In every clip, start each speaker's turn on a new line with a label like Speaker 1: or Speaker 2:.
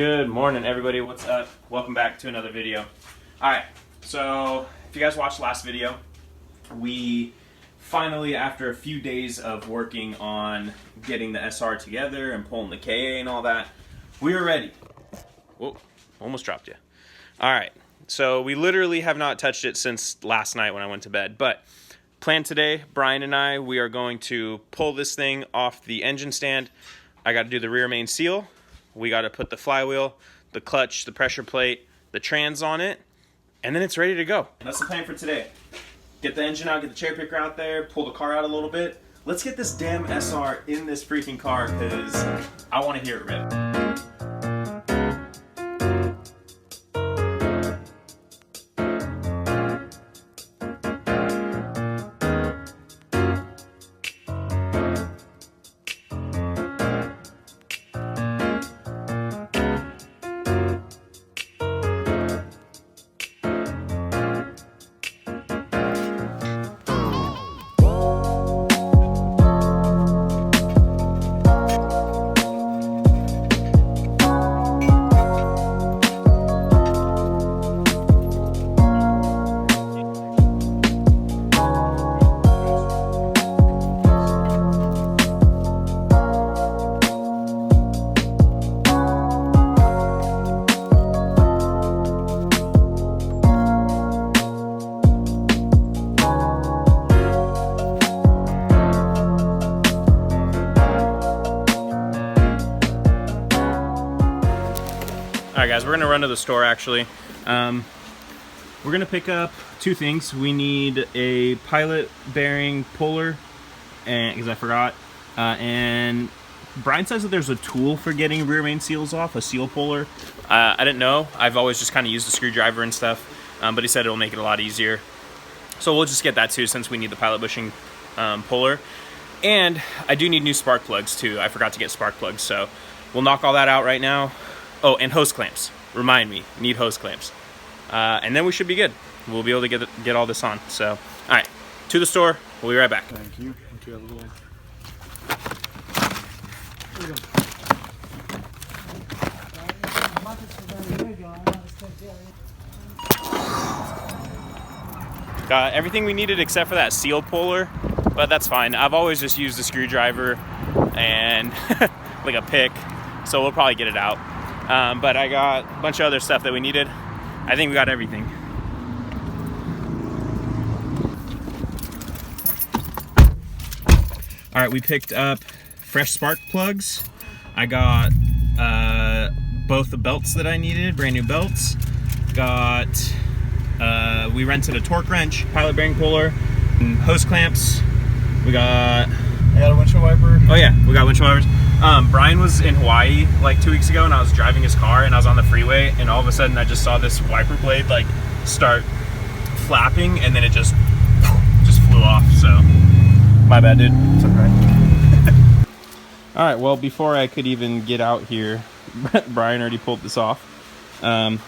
Speaker 1: Good morning, everybody. What's up? Welcome back to another video. Alright, so if you guys watched the last video, we finally, after a few days of working on getting the SR together and pulling the KA and all that, we are ready. Whoa, almost dropped you. Alright, so we literally have not touched it since last night when I went to bed, but plan today, Brian and I, we are going to pull this thing off the engine stand. I got to do the rear main seal. We got to put the flywheel, the clutch, the pressure plate, the trans on it, and then it's ready to go. And that's the plan for today. Get the engine out, get the cherry picker out there, pull the car out a little bit. Let's get this damn SR in this freaking car because I want to hear it rip. Alright guys, we're going to run to the store actually. We're going to pick up two things. We need a pilot bearing puller, and because I forgot, and Brian says that there's a tool for getting rear main seals off, a seal puller. I didn't know. I've always just kind of used a screwdriver and stuff, but he said it'll make it a lot easier. So we'll just get that too since we need the pilot bushing puller. And I do need new spark plugs too. I forgot to get spark plugs, so we'll knock all that out right now. Oh, and hose clamps. Remind me, need hose clamps. And then we should be good. We'll be able to get all this on. So, all right, to the store. We'll be right back.
Speaker 2: Thank you. Thank you, everyone.
Speaker 1: Got everything we needed except for that seal puller, but that's fine. I've always just used a screwdriver and like a pick, so we'll probably get it out. But I got a bunch of other stuff that we needed. I think we got everything. All right, we picked up fresh spark plugs. I got both the belts that I needed, brand new belts. We rented a torque wrench, pilot bearing puller, and hose clamps. I got a windshield wiper. Oh yeah, we got windshield wipers. Brian was in Hawaii like 2 weeks ago, and I was driving his car, and I was on the freeway, and all of a sudden I just saw this wiper blade like start flapping, and then it just flew off. So my bad, dude. It's okay. All right. Well, before I could even get out here, Brian already pulled this off. So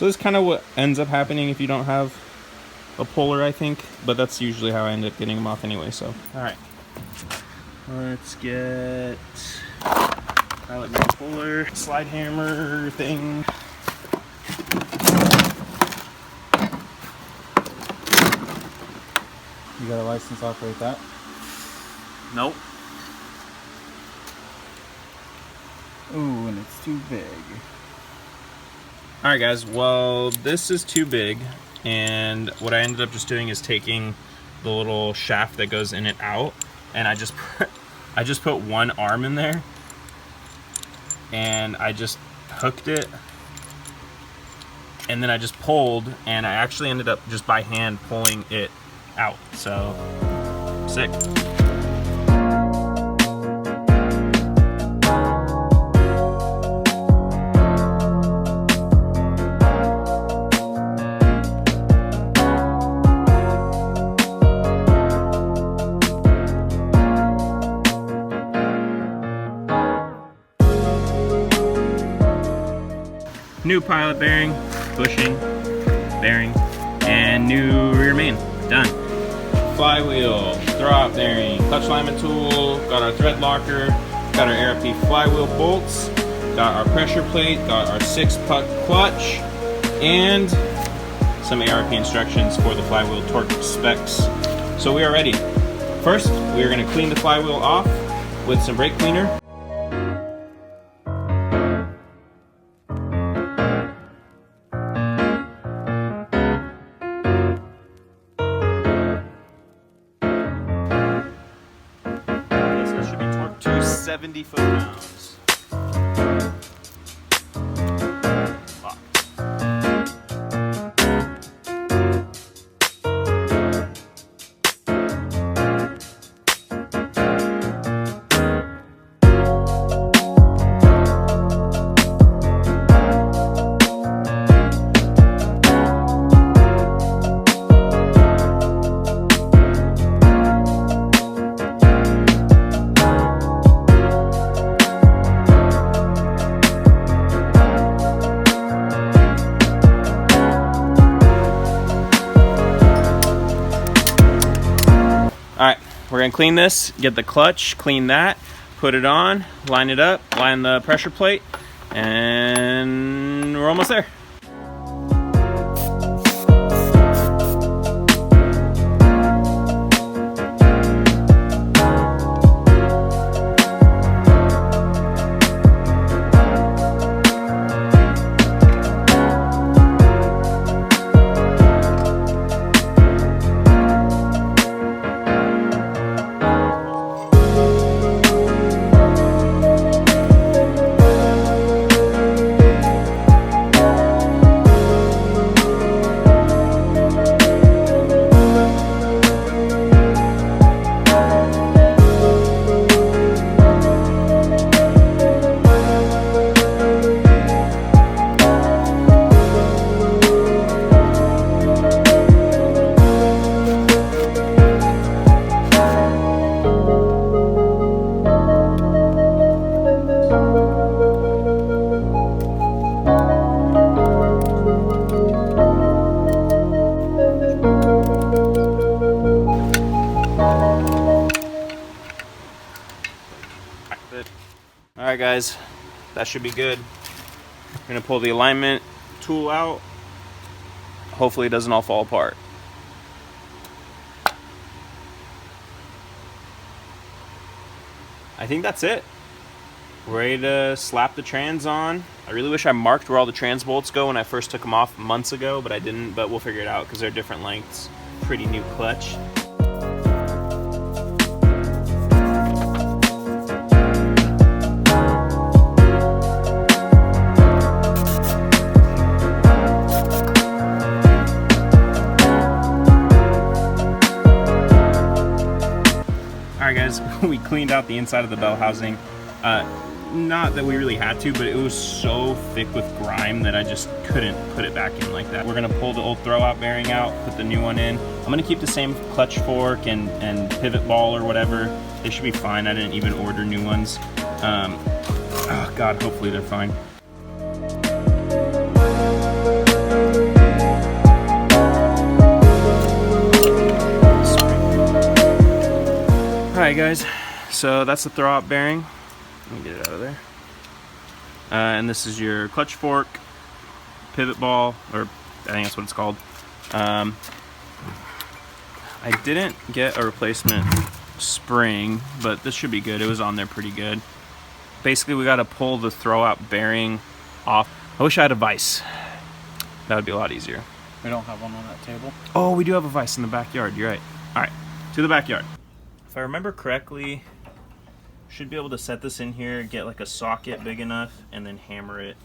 Speaker 1: this is kind of what ends up happening if you don't have a puller, I think, but that's usually how I end up getting them off anyway. So all right. Let's get pilot bearing puller, slide hammer thing.
Speaker 2: You got a license to operate that?
Speaker 1: Nope.
Speaker 2: Ooh, and it's too big.
Speaker 1: Alright guys, well this is too big, and what I ended up just doing is taking the little shaft that goes in and out, and I just put one arm in there, and I just hooked it, and then I just pulled, and I actually ended up just by hand pulling it out. So sick. New pilot bearing, bushing, bearing, and new rear main. Done. Flywheel, throw-out bearing, clutch alignment tool, got our thread locker, got our ARP flywheel bolts, got our pressure plate, got our 6-puck clutch, and some ARP instructions for the flywheel torque specs. So we are ready. First, we are going to clean the flywheel off with some brake cleaner. This should be torqued to 70 foot-pounds. Alright, we're going to clean this, get the clutch, clean that, put it on, line it up, line the pressure plate, and we're almost there. Alright guys, that should be good. I'm going to pull the alignment tool out. Hopefully it doesn't all fall apart. I think that's it. We're ready to slap the trans on. I really wish I marked where all the trans bolts go when I first took them off months ago, but I didn't, but we'll figure it out because they're different lengths. Pretty new clutch. Alright guys, we cleaned out the inside of the bell housing. Not that we really had to, but it was so thick with grime that I just couldn't put it back in like that. We're gonna pull the old throwout bearing out, put the new one in. I'm gonna keep the same clutch fork and pivot ball or whatever. They should be fine. I didn't even order new ones. Oh God, hopefully they're fine. Alright guys, so that's the throwout bearing. Let me get it out of there. And this is your clutch fork, pivot ball, or I think that's what it's called. I didn't get a replacement spring, but this should be good. It was on there pretty good. Basically, we got to pull the throwout bearing off. I wish I had a vise. That would be a lot easier.
Speaker 2: We don't have one on that table.
Speaker 1: Oh, we do have a vise in the backyard. You're right. All right, to the backyard. If I remember correctly, should be able to set this in here, get like a socket big enough, and then hammer it.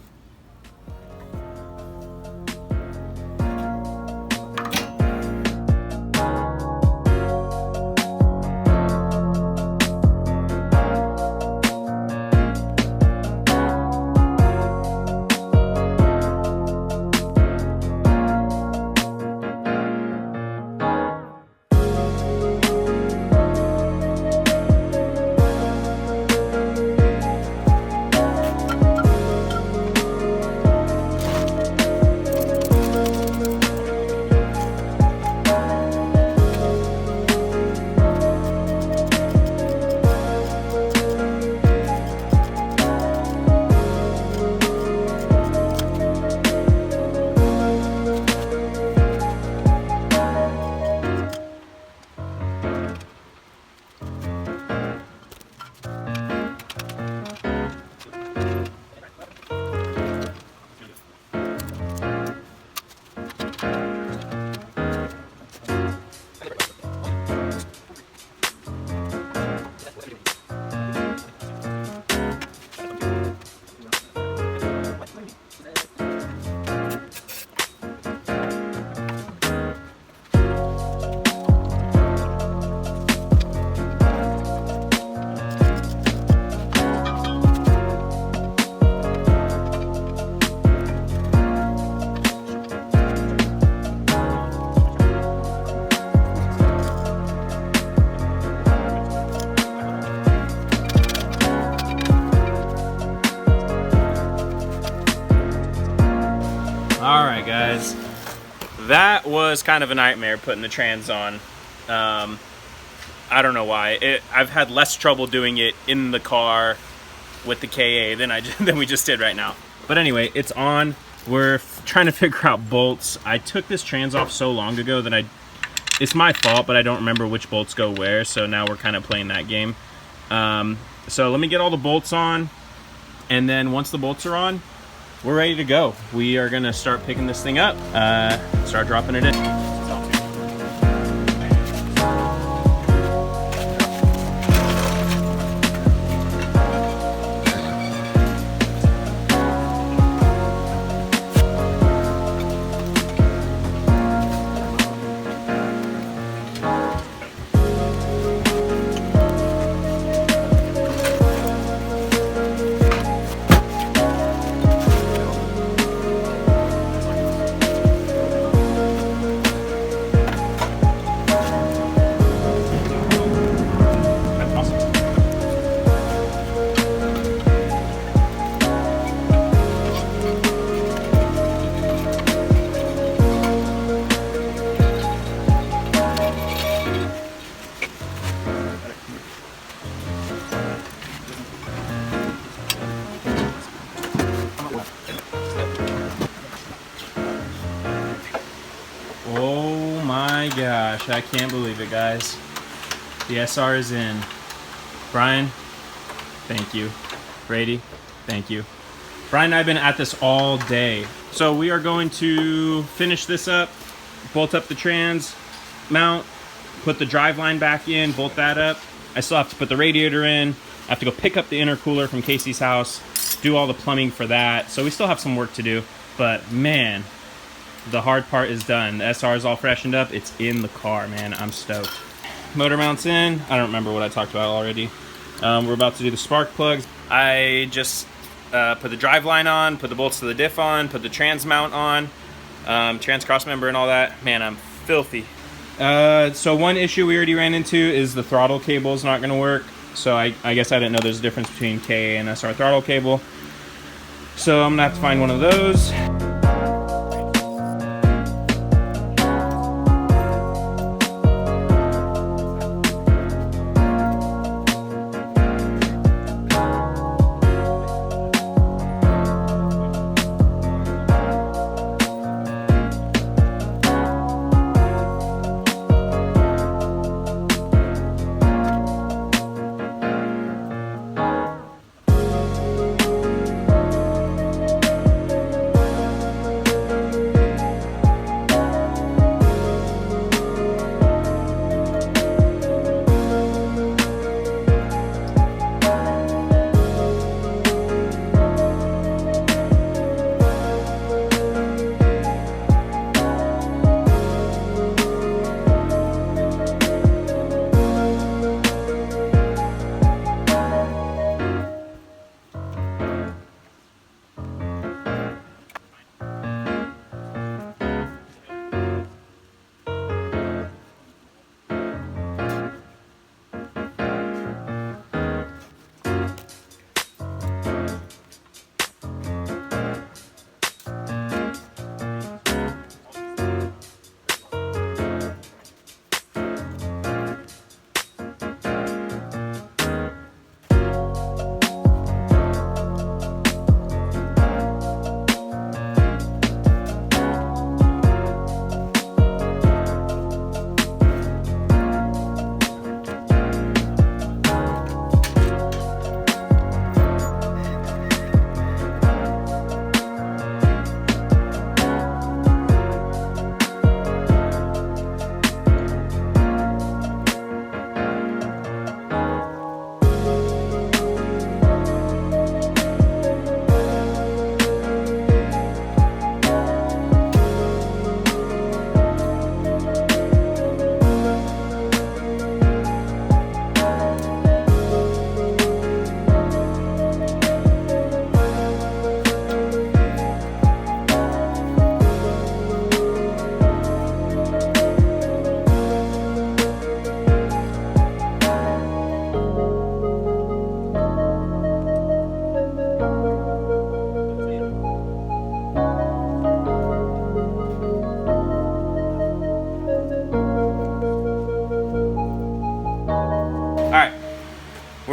Speaker 1: was kind of a nightmare putting the trans on. I don't know why. I've had less trouble doing it in the car with the KA than we just did right now. But anyway, it's on. We're trying to figure out bolts. I took this trans off so long ago that it's my fault, but I don't remember which bolts go where, so now we're kind of playing that game. So let me get all the bolts on, and then once the bolts are on, we're ready to go. We are gonna start picking this thing up, start dropping it in. Oh my gosh, I can't believe it, guys. The SR is in. Brian, thank you. Brady, thank you. Brian and I have been at this all day. So we are going to finish this up, bolt up the trans, mount, put the drive line back in, bolt that up. I still have to put the radiator in. I have to go pick up the intercooler from Casey's house, do all the plumbing for that. So we still have some work to do, but man, the hard part is done. The SR is all freshened up. It's in the car, man. I'm stoked. Motor mounts in. I don't remember what I talked about already. We're about to do the spark plugs. I just put the drive line on, put the bolts to the diff on, put the trans mount on, trans cross member and all that. Man, I'm filthy. So one issue we already ran into is the throttle cable is not going to work. So I guess I didn't know there's a difference between KA and SR throttle cable. So I'm going to have to find one of those.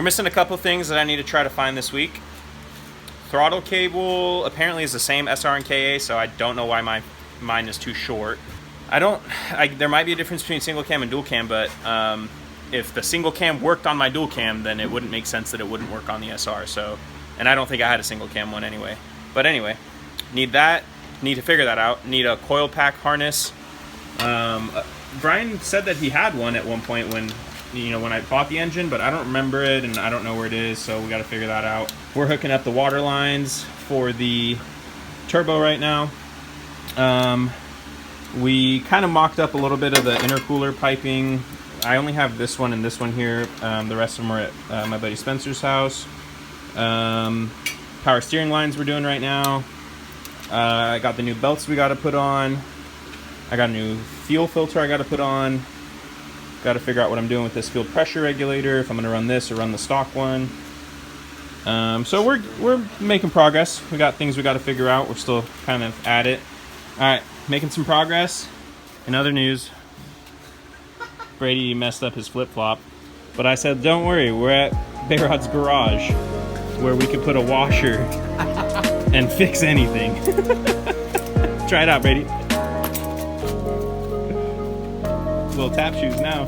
Speaker 1: We're missing a couple things that I need to try to find this week. Throttle cable apparently is the same SR and KA, so I don't know why mine is too short. There might be a difference between single cam and dual cam, but if the single cam worked on my dual cam, then it wouldn't make sense that it wouldn't work on the SR. So, and I don't think I had a single cam one anyway. But anyway, need to figure that out. Need a coil pack harness. Brian said that he had one at one point when I bought the engine, but I don't remember it and I don't know where it is, so we got to figure that out. We're hooking up the water lines for the turbo right now. We kind of mocked up a little bit of the intercooler piping. I only have this one and this one here. The rest of them are at my buddy Spencer's house. Power steering lines we're doing right now. I got the new belts we got to put on. I got a new fuel filter I got to put on. Got to figure out what I'm doing with this fuel pressure regulator, if I'm going to run this or run the stock one. So we're making progress. We got things we got to figure out. We're still kind of at it. All right, making some progress. In other news, Brady messed up his flip-flop, but I said, don't worry, we're at Behrad's garage where we could put a washer and fix anything. Try it out, Brady. Little tap shoes now.